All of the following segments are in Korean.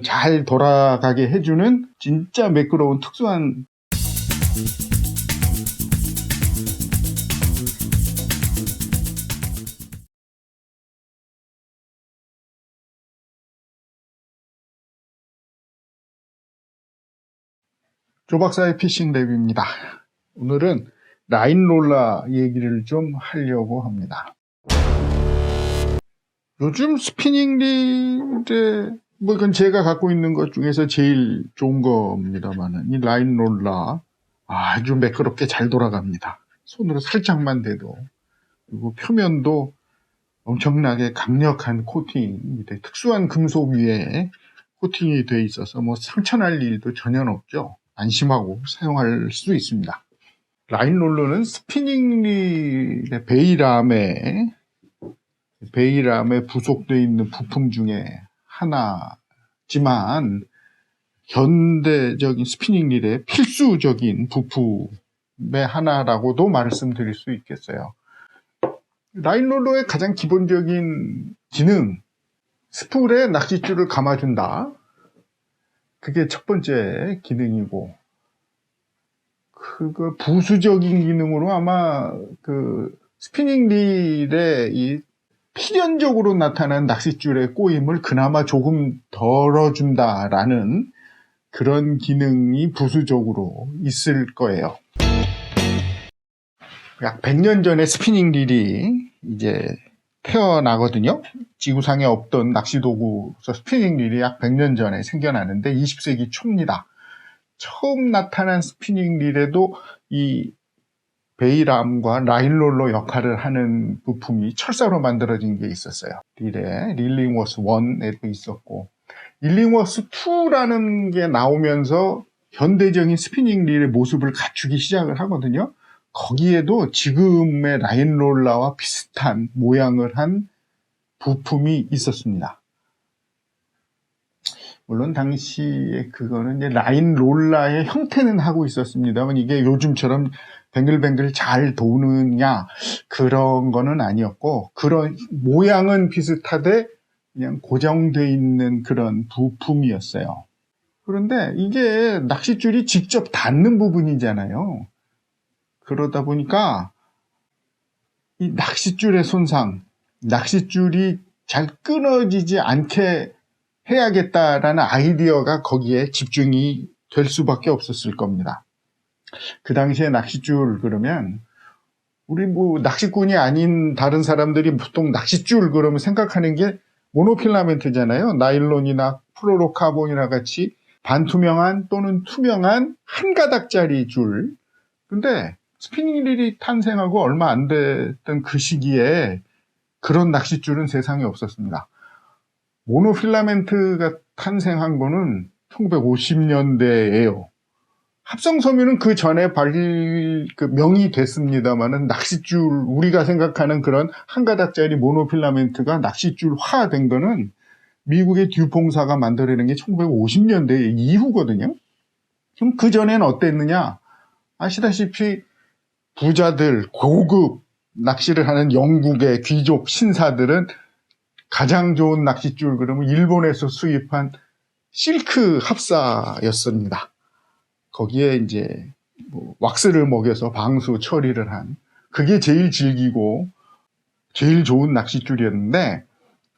잘 돌아가게 해주는 진짜 매끄러운 특수한 조박사의 피싱 랩입니다. 오늘은 라인롤러 얘기를 좀 하려고 합니다. 요즘 스피닝 릴에 이건 제가 갖고 있는 것 중에서 제일 좋은 겁니다만은 이 라인롤러 아주 매끄럽게 잘 돌아갑니다. 손으로 살짝만 대도. 그리고 표면도 엄청나게 강력한 코팅, 특수한 금속 위에 코팅이 되어 있어서 상처날 일도 전혀 없죠. 안심하고 사용할 수 있습니다. 라인롤러는 스피닝 릴의 베일암에 부속되어 있는 부품 중에 하나지만 현대적인 스피닝 릴의 필수적인 부품의 하나라고도 말씀드릴 수 있겠어요. 라인롤러의 가장 기본적인 기능, 스풀에 낚싯줄을 감아준다. 그게 첫 번째 기능이고, 부수적인 기능으로 아마 스피닝 릴의 이 필연적으로 나타난 낚싯줄의 꼬임을 그나마 조금 덜어준다라는 그런 기능이 부수적으로 있을 거예요. 약 100년 전에 스피닝 릴이 이제 태어나거든요. 지구상에 없던 낚시도구에서 스피닝 릴이 약 100년 전에 생겨나는데 20세기 초입니다. 처음 나타난 스피닝 릴에도 이 베일암과 라인롤러 역할을 하는 부품이 철사로 만들어진 게 있었어요. 릴에 릴링워스 1에도 있었고 릴링워스 2라는 게 나오면서 현대적인 스피닝 릴의 모습을 갖추기 시작을 하거든요. 거기에도 지금의 라인롤러와 비슷한 모양을 한 부품이 있었습니다. 물론 당시에 그거는 이제 라인롤러의 형태는 하고 있었습니다만 이게 요즘처럼 뱅글뱅글 잘 도느냐 그런 거는 아니었고 그런 모양은 비슷하되 그냥 고정되어 있는 그런 부품이었어요. 그런데 이게 낚싯줄이 직접 닿는 부분이잖아요. 그러다 보니까 이 낚싯줄의 손상, 낚싯줄이 잘 끊어지지 않게 해야겠다라는 아이디어가 거기에 집중이 될 수밖에 없었을 겁니다. 그 당시에 낚싯줄 그러면 우리 낚시꾼이 아닌 다른 사람들이 보통 낚싯줄 그러면 생각하는 게 모노필라멘트잖아요. 나일론이나 플로로카본이나 같이 반투명한 또는 투명한 한 가닥짜리 줄. 근데 스피닝 릴이 탄생하고 얼마 안 됐던 그 시기에 그런 낚싯줄은 세상에 없었습니다. 모노필라멘트가 탄생한 거는 1950년대예요. 합성섬유는 그 전에 명이 됐습니다만은 낚싯줄, 우리가 생각하는 그런 한 가닥짜리 모노필라멘트가 낚싯줄화된 거는 미국의 듀퐁사가 만들어낸 게 1950년대 이후거든요. 그럼 그 전에는 어땠느냐? 아시다시피 부자들, 고급 낚시를 하는 영국의 귀족 신사들은 가장 좋은 낚싯줄 그러면 일본에서 수입한 실크 합사였습니다. 거기에 이제 왁스를 먹여서 방수 처리를 한 그게 제일 질기고 제일 좋은 낚싯줄이었는데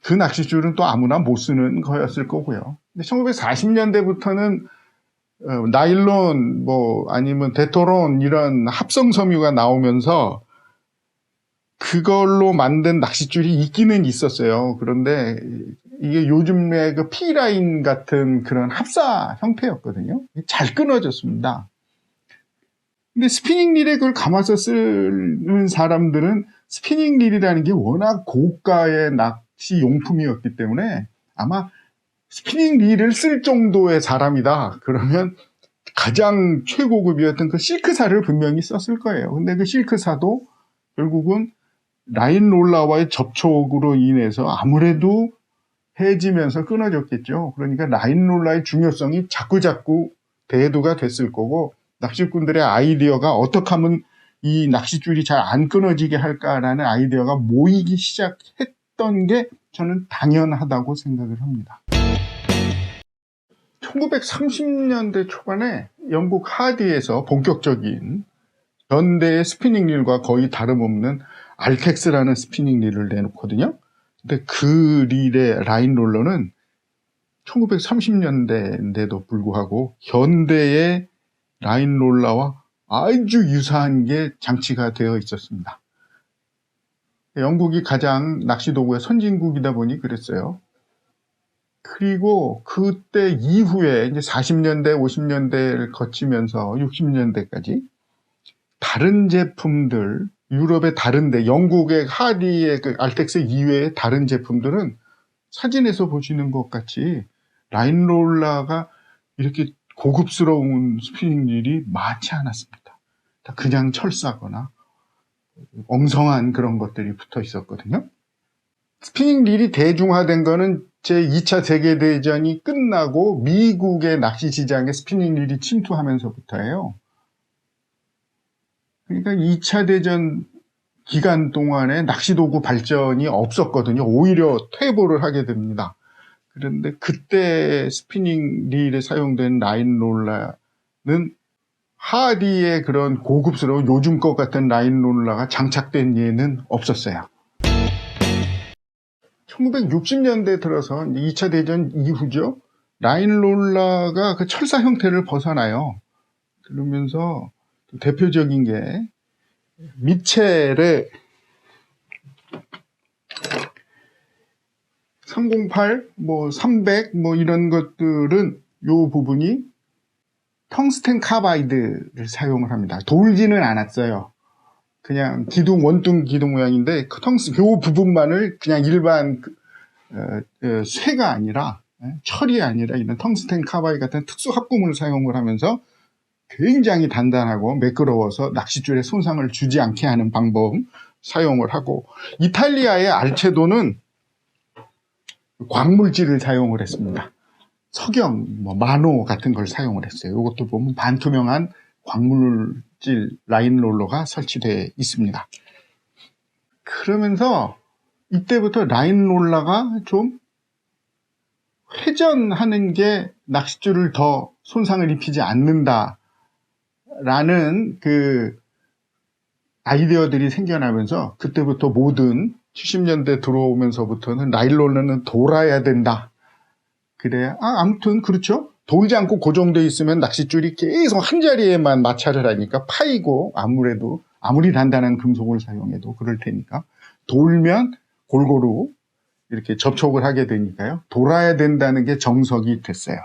그 낚싯줄은 또 아무나 못 쓰는 거였을 거고요. 근데 1940년대부터는 나일론 아니면 데토론 이런 합성섬유가 나오면서 그걸로 만든 낚싯줄이 있기는 있었어요. 그런데 이게 요즘의 그 P라인 같은 그런 합사 형태였거든요. 잘 끊어졌습니다. 근데 스피닝 릴에 그걸 감아서 쓰는 사람들은 스피닝 릴이라는 게 워낙 고가의 낚시 용품이었기 때문에 아마 스피닝 릴을 쓸 정도의 사람이다. 그러면 가장 최고급이었던 그 실크사를 분명히 썼을 거예요. 근데 그 실크사도 결국은 라인롤러와의 접촉으로 인해서 아무래도 해지면서 끊어졌겠죠. 그러니까 라인롤러의 중요성이 자꾸자꾸 대두가 됐을 거고 낚시꾼들의 아이디어가 어떻게 하면 이 낚싯줄이 잘 안 끊어지게 할까라는 아이디어가 모이기 시작했던 게 저는 당연하다고 생각을 합니다. 1930년대 초반에 영국 하디에서 본격적인 현대의 스피닝 릴과 거의 다름없는 알텍스라는 스피닝 릴을 내놓거든요. 근데 그 릴의 라인 롤러는 1930년대인데도 불구하고 현대의 라인 롤러와 아주 유사한 게 장치가 되어 있었습니다. 영국이 가장 낚시 도구의 선진국이다 보니 그랬어요. 그리고 그때 이후에 이제 40년대, 50년대를 거치면서 60년대까지 다른 제품들, 유럽의 다른데, 영국의 하디의 그 알텍스 이외의 다른 제품들은 사진에서 보시는 것 같이 라인 롤러가 이렇게 고급스러운 스피닝 릴이 많지 않았습니다. 다 그냥 철사거나 엉성한 그런 것들이 붙어 있었거든요. 스피닝 릴이 대중화된 거는 제2차 세계대전이 끝나고 미국의 낚시 시장에 스피닝 릴이 침투하면서부터예요. 그러니까 2차 대전 기간 동안에 낚시도구 발전이 없었거든요. 오히려 퇴보를 하게 됩니다. 그런데 그때 스피닝 릴에 사용된 라인 롤러는 하디의 그런 고급스러운 요즘 것 같은 라인 롤러가 장착된 예는 없었어요. 1960년대 들어서 2차 대전 이후죠. 라인 롤러가 그 철사 형태를 벗어나요. 그러면서 대표적인 게 미첼의 308, 300 이런 것들은 요 부분이 텅스텐 카바이드를 사용을 합니다. 돌지는 않았어요. 그냥 기둥, 원뚱 기둥 모양인데 요 부분만을 그냥 일반 쇠가 아니라 철이 아니라 이런 텅스텐 카바이드 같은 특수 합금을 사용을 하면서 굉장히 단단하고 매끄러워서 낚싯줄에 손상을 주지 않게 하는 방법 사용을 하고, 이탈리아의 알체도는 광물질을 사용을 했습니다. 석영, 마노 같은 걸 사용을 했어요. 이것도 보면 반투명한 광물질 라인 롤러가 설치되어 있습니다. 그러면서 이때부터 라인 롤러가 좀 회전하는 게 낚싯줄을 더 손상을 입히지 않는다라는 그 아이디어들이 생겨나면서 그때부터 모든 70년대 들어오면서부터는 라인 롤러는 돌아야 된다. 그래, 아무튼 그렇죠. 돌지 않고 고정되어 있으면 낚싯줄이 계속 한 자리에만 마찰을 하니까 파이고, 아무래도 아무리 단단한 금속을 사용해도 그럴 테니까 돌면 골고루 이렇게 접촉을 하게 되니까요. 돌아야 된다는 게 정석이 됐어요.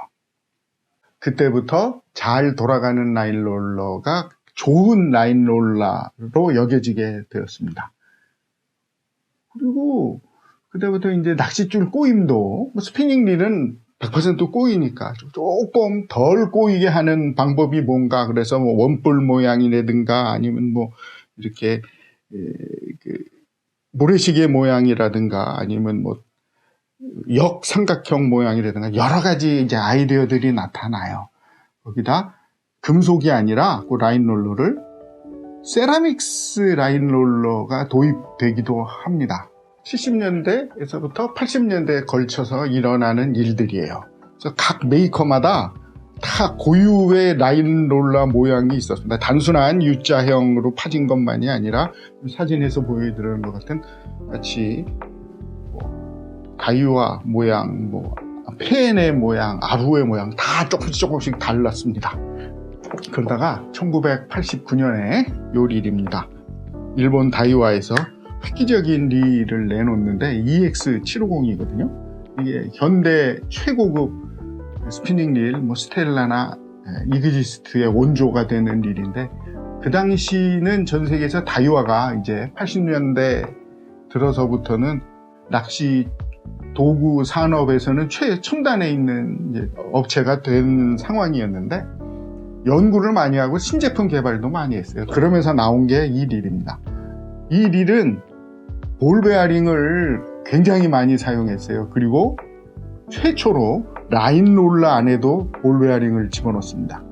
그때부터 잘 돌아가는 라인 롤러가 좋은 라인 롤러로 여겨지게 되었습니다. 그리고 그때부터 이제 낚싯줄 꼬임도 스피닝 릴은 100% 꼬이니까 조금 덜 꼬이게 하는 방법이 뭔가, 그래서 원뿔 모양이라든가 아니면 이렇게 모래시계 모양이라든가 아니면 역삼각형 모양이라든가 여러 가지 이제 아이디어들이 나타나요. 거기다 금속이 아니라 그 라인 롤러를 세라믹스 라인 롤러가 도입되기도 합니다. 70년대에서부터 80년대에 걸쳐서 일어나는 일들이에요. 그래서 각 메이커마다 다 고유의 라인 롤러 모양이 있었습니다. 단순한 U자형으로 파진 것만이 아니라 사진에서 보여드리는 것 같은 같이 다이와 모양, 펜의 모양, 아루의 모양 다 조금씩 달랐습니다. 그러다가 1989년에 요 릴입니다. 일본 다이와에서 획기적인 릴을 내놓는데 EX750이거든요. 이게 현대 최고급 스피닝 릴, 스텔라나 이그지스트의 원조가 되는 릴인데, 그 당시는 전 세계에서 다이와가 이제 80년대 들어서부터는 낚시 도구 산업에서는 최첨단에 있는 이제 업체가 된 상황이었는데, 연구를 많이 하고 신제품 개발도 많이 했어요. 그러면서 나온 게 이 릴입니다. 이 릴은 볼 베어링을 굉장히 많이 사용했어요. 그리고 최초로 라인 롤러 안에도 볼 베어링을 집어넣습니다.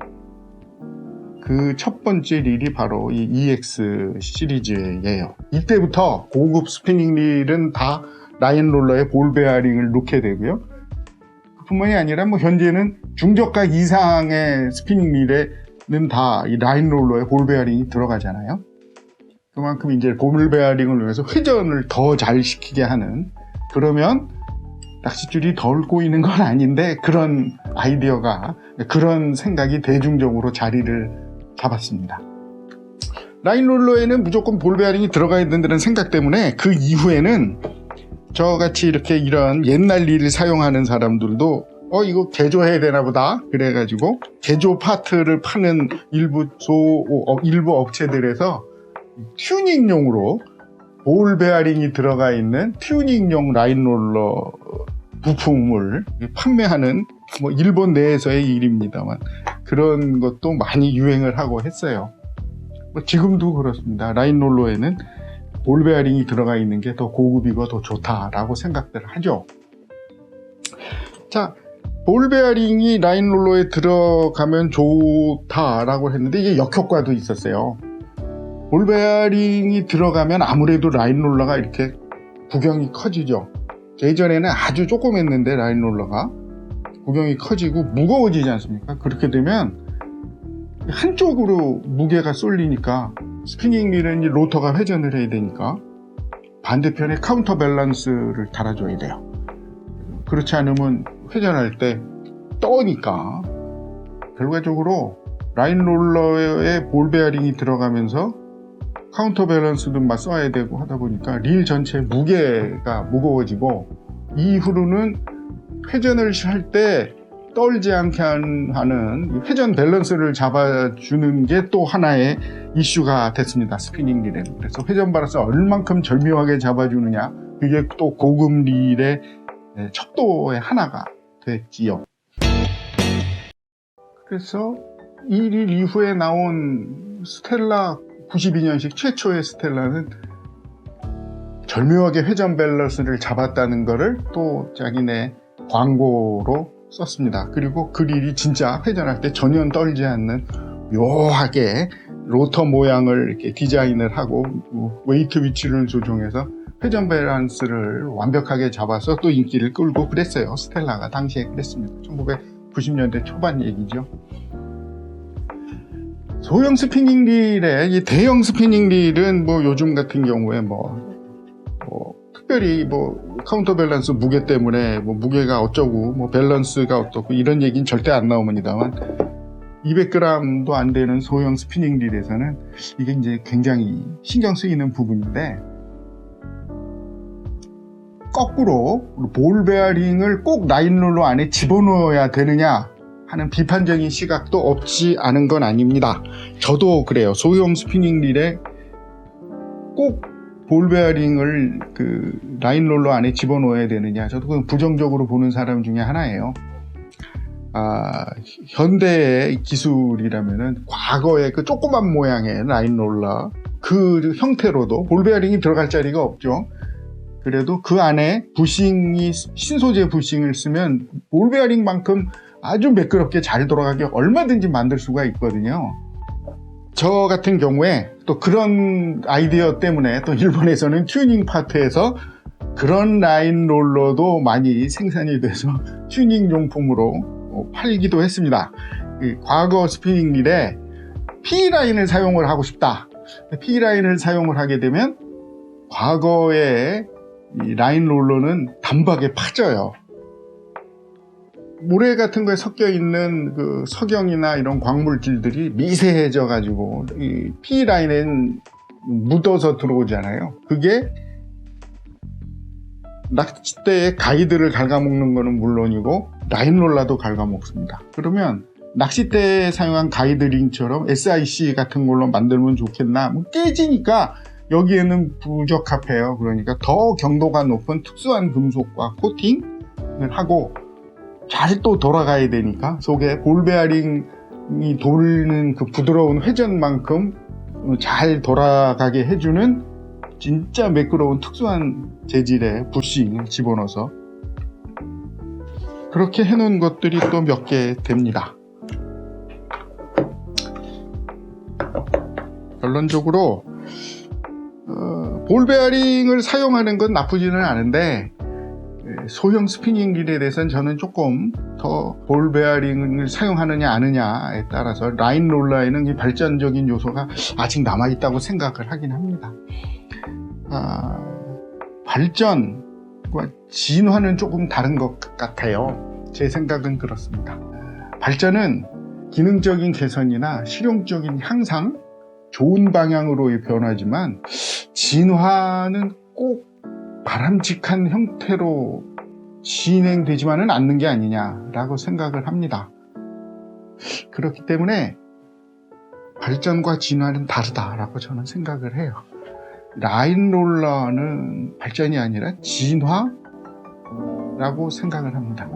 그 첫 번째 릴이 바로 이 EX 시리즈예요. 이때부터 고급 스피닝 릴은 다 라인 롤러에 볼 베어링을 넣게 되고요. 뿐만이 아니라 뭐 현재는 중저가 이상의 스피닝 릴에는 다 이 라인 롤러에 볼 베어링이 들어가잖아요. 그만큼 이제 볼 베어링을 위해서 회전을 더 잘 시키게 하는, 그러면 낚싯줄이 덜 꼬이는 건 아닌데 그런 아이디어가, 그런 생각이 대중적으로 자리를 잡았습니다. 라인 롤러에는 무조건 볼 베어링이 들어가야 된다는 생각 때문에 그 이후에는 저같이 이렇게 이런 옛날 릴을 사용하는 사람들도 이거 개조해야 되나 보다 그래가지고 개조 파트를 파는 일부 업체들에서 튜닝용으로 볼 베어링이 들어가 있는 튜닝용 라인 롤러 부품을 판매하는, 뭐 일본 내에서의 일입니다만 그런 것도 많이 유행을 하고 했어요. 뭐 지금도 그렇습니다. 라인 롤러에는 볼 베어링이 들어가 있는 게 더 고급이고 더 좋다라고 생각들 하죠. 자, 볼 베어링이 라인 롤러에 들어가면 좋다라고 했는데 이게 역효과도 있었어요. 볼 베어링이 들어가면 아무래도 라인 롤러가 이렇게 구경이 커지죠. 예전에는 아주 조그맸는데 라인 롤러가 구경이 커지고 무거워지지 않습니까? 그렇게 되면 한쪽으로 무게가 쏠리니까 스피닝 릴은 로터가 회전을 해야 되니까 반대편에 카운터 밸런스를 달아줘야 돼요. 그렇지 않으면 회전할 때 떠니까 결과적으로 라인 롤러에 볼 베어링이 들어가면서 카운터 밸런스도 막 써야 되고 하다 보니까 릴 전체 무게가 무거워지고 이후로는 회전을 할 때 떨지 않게 하는 회전 밸런스를 잡아주는 게 또 하나의 이슈가 됐습니다. 스피닝 릴에. 그래서 회전 밸런스 얼만큼 절묘하게 잡아주느냐, 그게 또 고급 릴의 척도의 하나가 됐지요. 그래서 이 릴 이후에 나온 스텔라 92년식 최초의 스텔라는 절묘하게 회전 밸런스를 잡았다는 거를 또 자기네 광고로 썼습니다. 그리고 그 릴이 진짜 회전할 때 전혀 떨지 않는 묘하게 로터 모양을 이렇게 디자인을 하고 웨이트 위치를 조정해서 회전 밸런스를 완벽하게 잡아서 또 인기를 끌고 그랬어요. 스텔라가 당시에 그랬습니다. 1990년대 초반 얘기죠. 소형 스피닝 릴에, 이 대형 스피닝 릴은 뭐 요즘 같은 경우에 특별히 카운터 밸런스 무게 때문에 무게가 어쩌고 밸런스가 어떻고 이런 얘기는 절대 안 나옵니다만 200g도 안 되는 소형 스피닝 릴에서는 이게 이제 굉장히 신경 쓰이는 부분인데, 거꾸로 볼 베어링을 꼭 라인 롤러 안에 집어넣어야 되느냐 하는 비판적인 시각도 없지 않은 건 아닙니다. 저도 그래요. 소형 스피닝 릴에 꼭 볼 베어링을 그 라인 롤러 안에 집어넣어야 되느냐, 저도 그건 부정적으로 보는 사람 중에 하나예요. 현대의 기술이라면은 과거의 그 조그만 모양의 라인 롤러 그 형태로도 볼 베어링이 들어갈 자리가 없죠. 그래도 그 안에 부싱이 신소재 부싱을 쓰면 볼 베어링만큼 아주 매끄럽게 잘 돌아가게 얼마든지 만들 수가 있거든요. 저 같은 경우에 또 그런 아이디어 때문에 또 일본에서는 튜닝 파트에서 그런 라인 롤러도 많이 생산이 돼서 튜닝 용품으로 팔기도 했습니다. 과거 스피닝 릴에 P라인을 사용을 하고 싶다. P라인을 사용을 하게 되면 과거의 이 라인 롤러는 단박에 파져요. 모래 같은 거에 섞여 있는 그 석영이나 이런 광물질들이 미세해져 가지고 이 P라인엔 묻어서 들어오잖아요. 그게 낚싯대에 가이드를 갉아먹는 거는 물론이고 라인 롤러도 갉아먹습니다. 그러면 낚싯대에 사용한 가이드링처럼 SIC 같은 걸로 만들면 좋겠나? 깨지니까 여기에는 부적합해요. 그러니까 더 경도가 높은 특수한 금속과 코팅을 하고 잘 또 돌아가야 되니까 속에 볼 베어링이 돌는 그 부드러운 회전만큼 잘 돌아가게 해주는 진짜 매끄러운 특수한 재질의 부싱을 집어넣어서 그렇게 해놓은 것들이 또 몇 개 됩니다. 결론적으로 볼 베어링을 사용하는 건 나쁘지는 않은데 소형 스피닝 릴에 대해서는 저는 조금 더 볼 베어링을 사용하느냐 아느냐에 따라서 라인 롤러에는 이 발전적인 요소가 아직 남아있다고 생각을 하긴 합니다. 발전과 진화는 조금 다른 것 같아요. 제 생각은 그렇습니다. 발전은 기능적인 개선이나 실용적인 향상, 좋은 방향으로 변하지만 진화는 꼭 바람직한 형태로 진행되지만은 않는 게 아니냐라고 생각을 합니다. 그렇기 때문에 발전과 진화는 다르다라고 저는 생각을 해요. 라인 롤러는 발전이 아니라 진화라고 생각을 합니다.